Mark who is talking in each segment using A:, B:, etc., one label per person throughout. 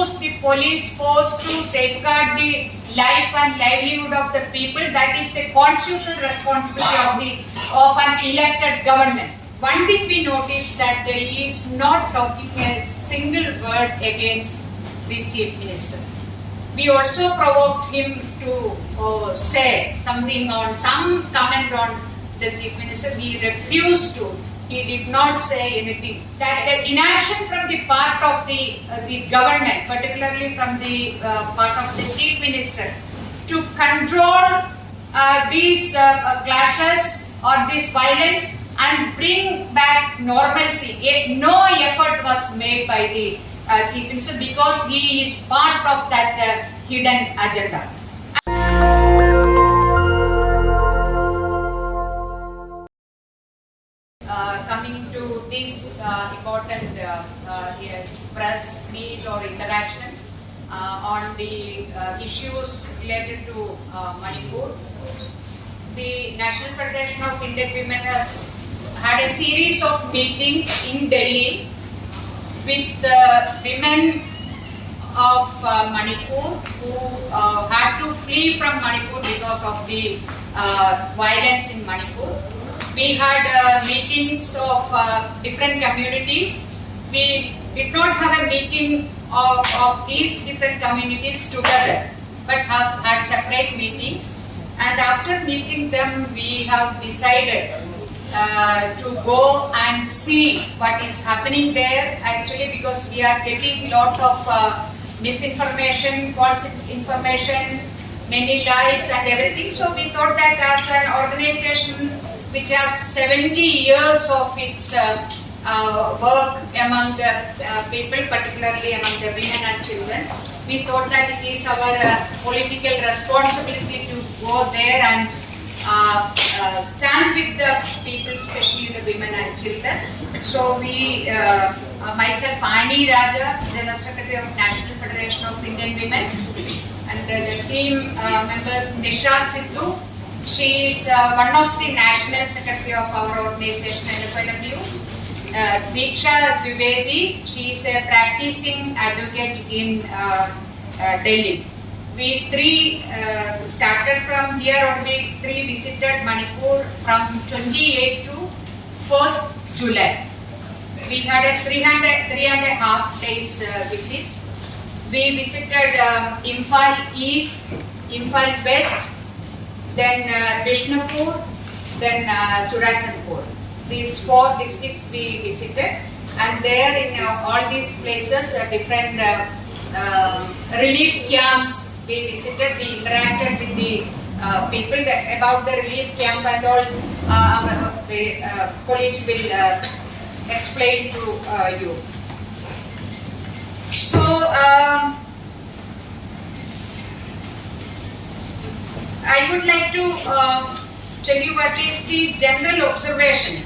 A: use the police force to safeguard the life and livelihood of the people. That is the constitutional responsibility of an elected government. One thing we noticed that he is not talking a single word against the Chief Minister. We also provoked him to say something on some comment on the Chief Minister. He refused to. He did not say anything. That the inaction from the part of the government, particularly from the part of the Chief Minister, to control these clashes or this violence and bring back normalcy. No effort was made by the Chief Minister because he is part of that hidden agenda. Coming to this important press meet or interaction on the issues related to Manipur, the National Federation of Indian Women has had a series of meetings in Delhi with women of Manipur who had to flee from Manipur because of the violence in Manipur. We had meetings of different communities. We did not have a meeting of these different communities together, but have had separate meetings. And after meeting them, we have decided to go and see what is happening there, actually, because we are getting a lot of misinformation, false information, many lies and everything. So we thought that as an organization which has 70 years of its work among the people, particularly among the women and children, we thought that it is our political responsibility to go there and stand with the people, especially the women and children. So we, myself, Ani Raja, General Secretary of National Federation of Indian Women, and the team members Nisha Sidhu. She is one of the National Secretary of our organization, NFIW. Diksha Dwivedi, she is a practicing advocate in Delhi. We three started from here only, three visited Manipur from 28 to 1st July. We had a 3.5 days visit. We visited Imphal East, Imphal West, then Vishnupur, then Churachandpur. These 4 districts we visited, and there in all these places different relief camps we visited. We interacted with the people about the relief camp, and all the colleagues will explain to you. So I would like to tell you what is the general observation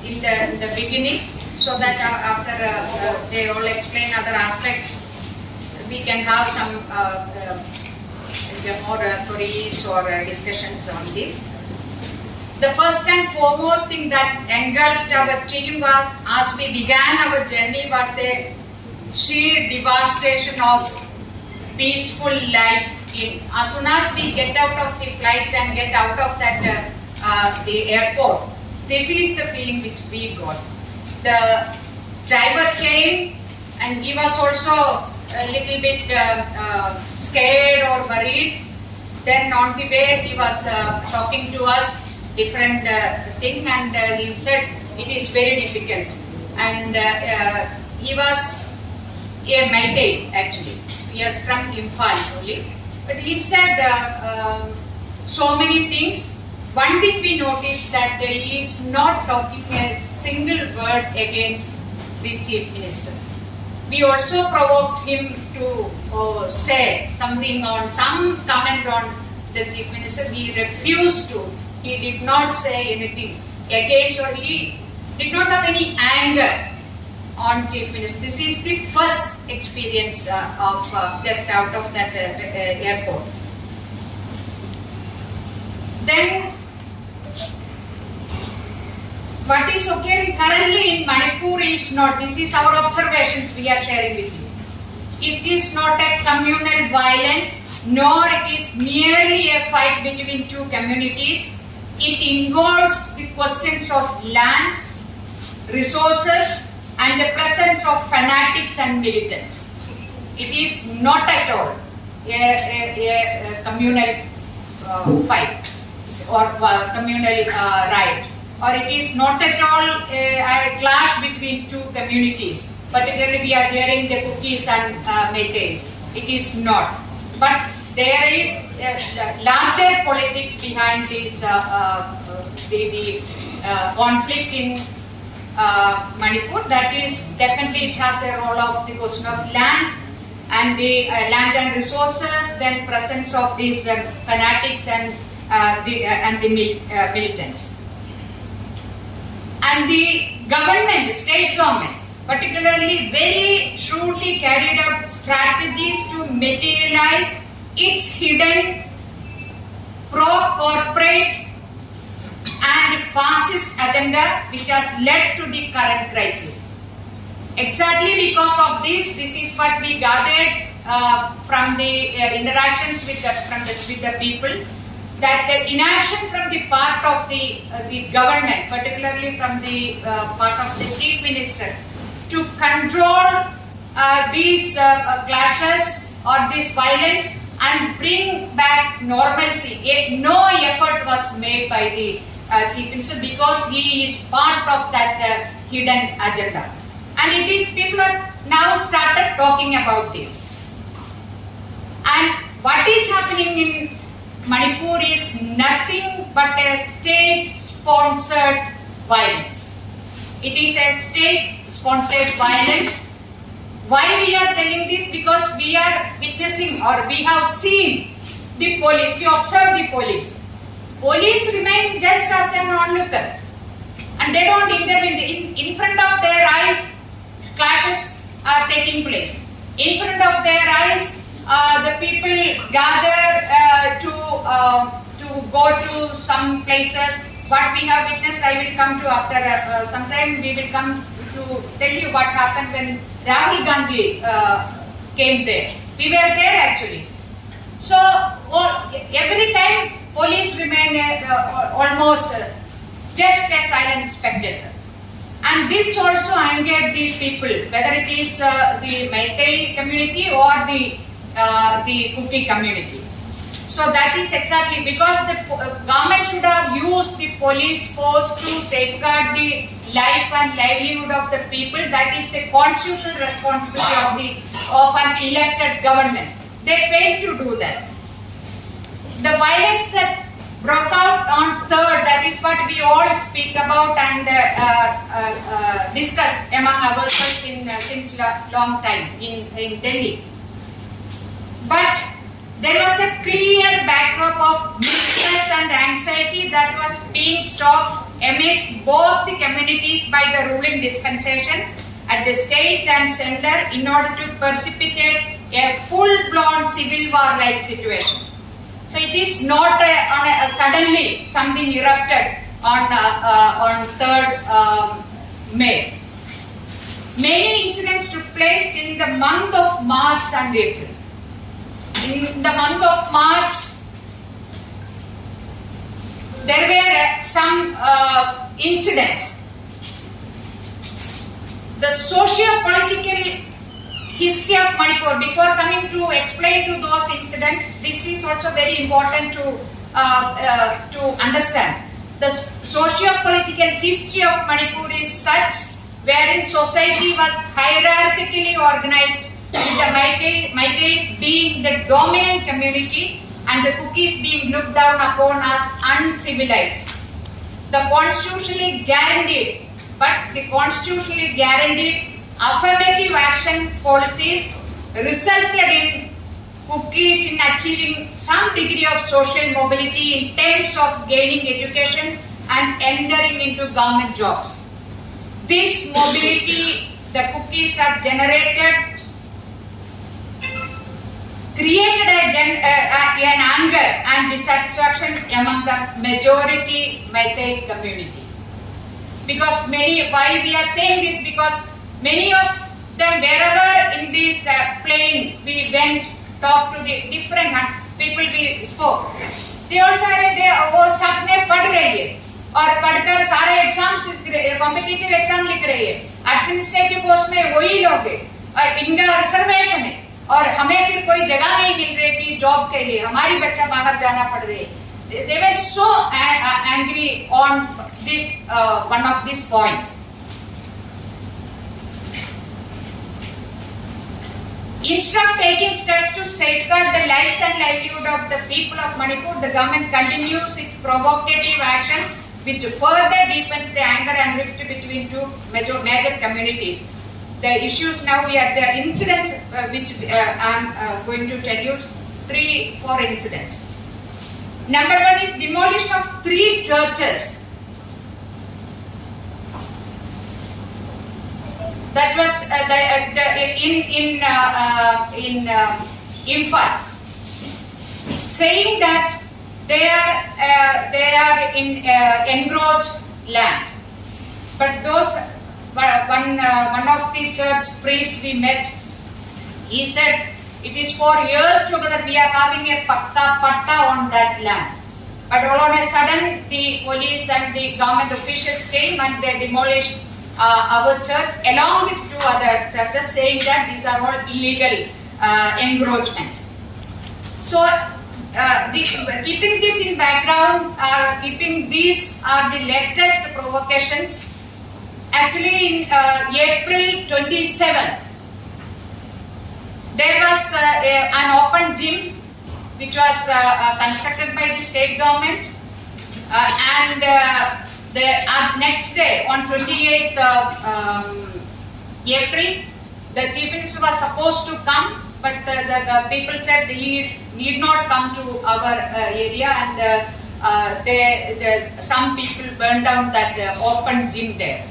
A: in the beginning, so that after they all explain other aspects, we can have some more queries or discussions on this. The first and foremost thing that engulfed our team was, as we began our journey, was the sheer devastation of peaceful life. As soon as we get out of the flights and get out of that the airport, this is the feeling which we got. The driver came and he was also a little bit scared or worried. Then on the way he was talking to us different thing, and he said it is very difficult. And he was a Meitei actually. He was from Imphal only. But he said so many things. One thing we noticed that he is not talking a single word against the Chief Minister. We also provoked him to say something on some comment on the Chief Minister. He refused to. He did not say anything against, or he did not have any anger on Chief Minister. This is the first experience of just out of that airport. Then what is occurring currently in Manipur is not, this is our observations we are sharing with you. it is not a communal violence, nor it is merely a fight between two communities. It involves the questions of land, resources, and the presence of fanatics and militants. It is not at all a communal fight or communal riot, or it is not at all a clash between two communities. Particularly we are hearing the Kukis and Meiteis. It is not. But there is larger politics behind this the conflict in Manipur. That is definitely, it has a role of the question of land and the land and resources, then presence of these fanatics and the militants. And the government, state government, particularly very shrewdly carried out strategies to materialize its hidden pro-corporate and fascist agenda, which has led to the current crisis. Exactly because of this is what we gathered from the interactions with the people, that the inaction from the part of the government, particularly from the part of the Chief Minister, to control these clashes or this violence and bring back normalcy. No effort was made by the Chief Minister, because he is part of that hidden agenda. And it is, people are now started talking about this. And what is happening in Manipur is nothing but a state-sponsored violence. It is a state-sponsored violence. Why we are telling this? Because we are witnessing, or we have seen the police, we observe the police. Police remain just as an onlooker, and they don't intervene. In front of their eyes, clashes are taking place. In front of their eyes, the people gather to go to some places. What we have witnessed, I will come to after some time. We will come to tell you what happened when Rahul Gandhi came there. We were there actually. So every time police remain almost just a silent spectator. And this also angered the people, whether it is the Meitei community or the Kuki community. So that is exactly because the government should have used the police force to safeguard the life and livelihood of the people. That is the constitutional responsibility of an elected government. They failed to do that. The violence that broke out on 3rd, that is what we all speak about and discuss among ourselves since long time in Delhi. But there was a clear backdrop of mistrust and anxiety that was being stoked amidst both the communities by the ruling dispensation at the state and center in order to precipitate a full-blown civil war-like situation. So it is not suddenly something erupted on 3rd May. Many incidents took place in the month of March and April. In the month of March, there were some incidents. The socio-political history of Manipur, before coming to explain to those incidents, this is also very important to understand. The socio-political history of Manipur is such wherein society was hierarchically organized, with the Meiteis being the dominant community and the Kukis being looked down upon as uncivilized. The constitutionally guaranteed affirmative action policies resulted in Kukis in achieving some degree of social mobility in terms of gaining education and entering into government jobs. This mobility the Kukis have generated created an anger and dissatisfaction among the majority Meitei community. Because why we are saying this? Because many of them, wherever in these plains talk to the different people we spoke. They also said वो सब ने पढ़ रही है और पढ़कर सारे exams competitive exam लिख रही है, एडमिनिस्ट्रेटिव पोस्ट में वही लोग है, इनका रिजर्वेशन है और हमें फिर कोई जगह नहीं मिल रही कि जॉब के लिए, हमारी बच्चा बाहर जाना पड़ रही है. They were so angry on this one of this point. Instead of taking steps to safeguard the lives and livelihood of the people of Manipur, the government continues its provocative actions which further deepens the anger and rift between two major communities. The issues now we are the incidents which I am going to tell you 3-4 incidents. Number one is demolition of 3 churches. That was in Imphal, saying that they are in encroached land. But those one of the church priests we met, he said it is for years together we are having a patta on that land. But all of a sudden the police and the government officials came and they demolished our church along with 2 other churches, saying that these are all illegal encroachment. So keeping this in background, keeping these are the latest provocations. Actually in April 27, there was an open gym which was constructed by the state government and the next day, on 28th April, the chief minister was supposed to come, but the people said he need not come to our area, and some people burned down that open gym there.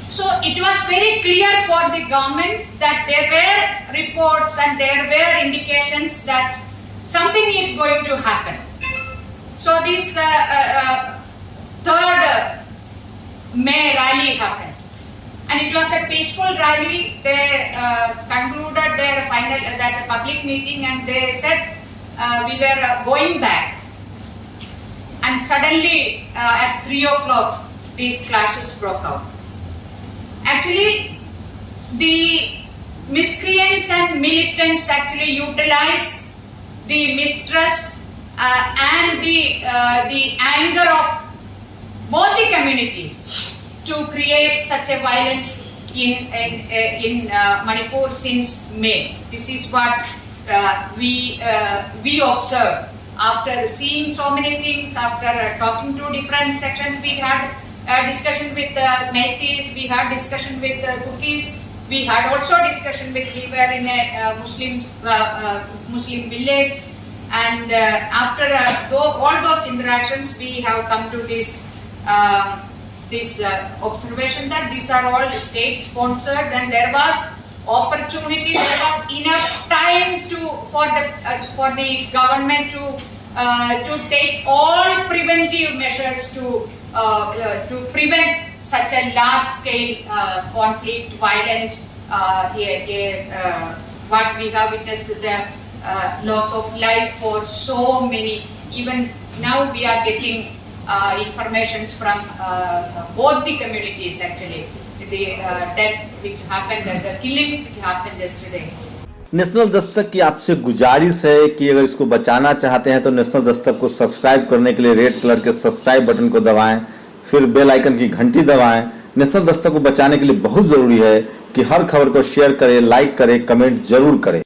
A: So it was very clear for the government that there were reports and there were indications that something is going to happen. So this 3rd May rally happened, and it was a peaceful rally. They concluded their that public meeting, and they said we were going back, and suddenly at 3 o'clock these clashes broke out. Actually, the miscreants and militants actually utilize the mistrust and the anger of both the communities to create such a violence in Manipur since May. This is what we observed after seeing so many things, after talking to different sections. We had a discussion with Meiteis, we had discussion with Cookies, we had also discussion with, we were in a Muslim village, and after all those interactions we have come to this observation that these are all state sponsored, and there was opportunity, there was enough time for the government to take all preventive measures to prevent such a large scale conflict, violence. What we have witnessed, the loss of life for so many. Even now we are getting informations from both the communities actually, the death which happened, the killings which happened yesterday.
B: National Dastak की आपसे गुजारिश है कि अगर इसको बचाना चाहते हैं तो नेशनल दस्तक को सब्सक्राइब करने के लिए रेड कलर के सब्सक्राइब बटन को दबाएं, फिर बेल आइकन की घंटी दबाएं। नेशनल दस्तक को बचाने के लिए बहुत जरूरी है कि हर खबर को शेयर करें, लाइक करें, कमेंट जरूर करें।